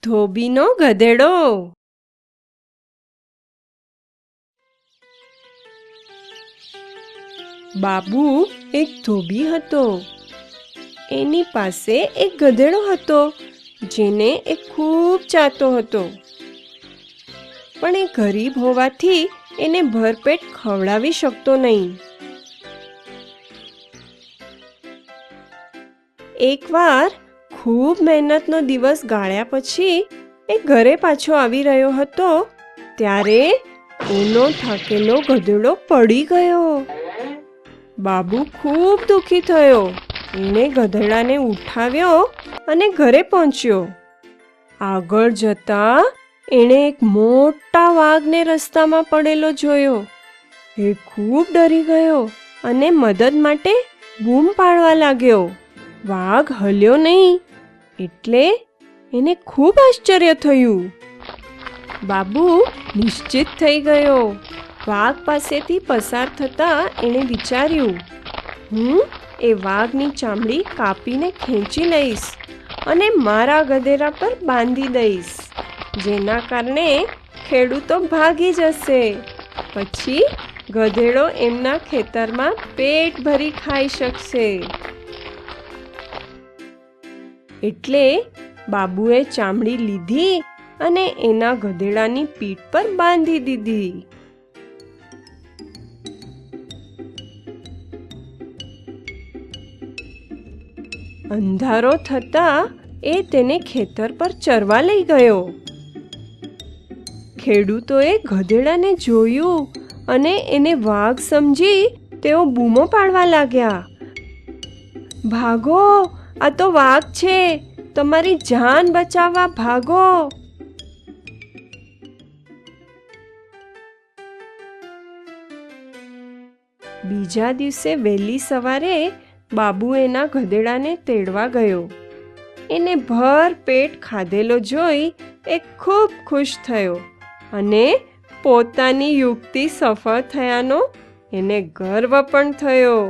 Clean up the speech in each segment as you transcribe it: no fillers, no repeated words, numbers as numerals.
ધોબીનો ગધેડો. બાબુ એક ધોબી હતો. એની પાસે એક ગધેડો હતો જેને એ ખૂબ ચાહતો હતો. પણ એ ગરીબ હોવાથી એને ભરપેટ ખવડાવી શકતો નહીં. એકવાર ખૂબ મહેનતનો દિવસ ગાળ્યા પછી એ ઘરે પાછો આવી રહ્યો હતો ત્યારે એનો થાકેલો ગધેડો પડી ગયો. બાબુ ખૂબ દુઃખી થયો. એણે ગધેડાને ઉઠાવ્યો અને ઘરે પહોંચ્યો. આગળ જતા એણે એક મોટા વાઘને રસ્તામાં પડેલો જોયો. એ ખૂબ ડરી ગયો અને મદદ માટે બૂમ પાડવા લાગ્યો. વાઘ હલ્યો નહીં એટલે એને ખૂબ આશ્ચર્ય થયું. બાબુ નિશ્ચિત થઈ ગયો. વાઘ પાસેથી પસાર થતા એણે વિચાર્યું, હું એ વાઘની ચામડી કાપીને ખેંચી લઈશ અને મારા ગધેડા પર બાંધી દઈશ, જેના કારણે ખેડૂતો ભાગી જશે. પછી ગધેડો એમના ખેતરમાં પેટ ભરી ખાઈ શકશે. એટલે બાબુએ ચામડી લીધી અને એના ગધેડાની પીઠ પર બાંધી દીધી. અંધારો થતાં એ તેને ખેતર પર ચરવા લઈ ગયો. ખેડૂતોએ ગધેડાને જોયું અને એને વાઘ સમજી તેઓ બૂમો પાડવા લાગ્યા, ભાગો, આ તો વાઘ છે, તમારી જાન બચાવવા ભાગો. બીજા દિવસે વહેલી સવારે બાબુ એના ગધેડાને તેડવા ગયો. એને ભર પેટ ખાધેલો જોઈ એ ખૂબ ખુશ થયો અને પોતાની યુક્તિ સફળ થયાનો એને ગર્વ પણ થયો.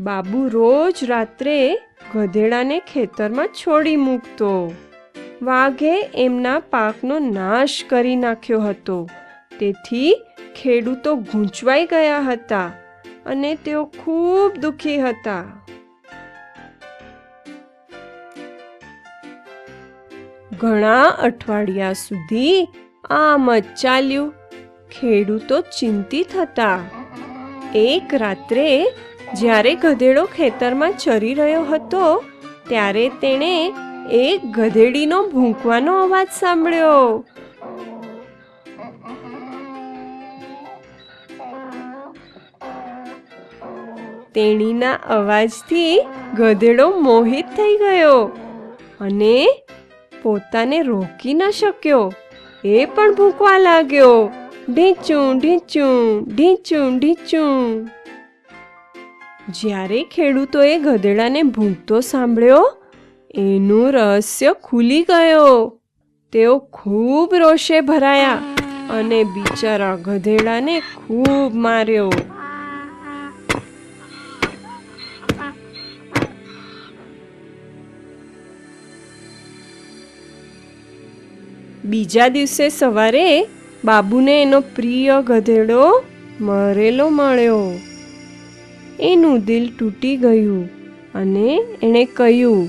બાબુ રોજ રાત્રે ગધેડાને ખેતરમાં છોડી મૂકતો. વાઘે એમના પાકનો નાશ કરી નાખ્યો હતો. તેથી ખેડૂતો ગૂંચવાઈ ગયા હતા અને તેઓ ખૂબ દુઃખી હતા. ઘણા અઠવાડિયા સુધી આમ જ ચાલ્યું. ખેડૂતો ચિંતિત હતા. એક રાત્રે જ્યારે ગધેડો ખેતરમાં ચરી રહ્યો હતો ત્યારે તેણે એક ગધેડીનો ભૂંકવાનો અવાજ સાંભળ્યો. તેણીના અવાજથી ગધેડો મોહિત થઈ ગયો અને પોતાને રોકી ન શક્યો. એ પણ ભૂંકવા લાગ્યો, ઢીંચું ઢીંચું ઢીંચું ઢીંચું. જ્યારે ખેડૂતોએ ગધેડાને ભૂંકતો સાંભળ્યો એનું રહસ્ય ખુલી ગયો. તેઓ ખૂબ રોષે ભરાયા અને બિચારા ગધેડાને ખૂબ માર્યો. બીજા દિવસે સવારે બાબુને એનો પ્રિય ગધેડો મરેલો મળ્યો. એનું દિલ તૂટી ગયું અને એણે કહ્યું,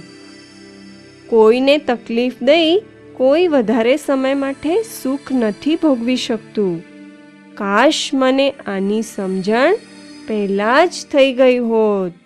કોઈને તકલીફ દઈ કોઈ વધારે સમય માટે સુખ નથી ભોગવી શકતું. કાશ મને આની સમજણ પહેલાં જ થઈ ગઈ હોત.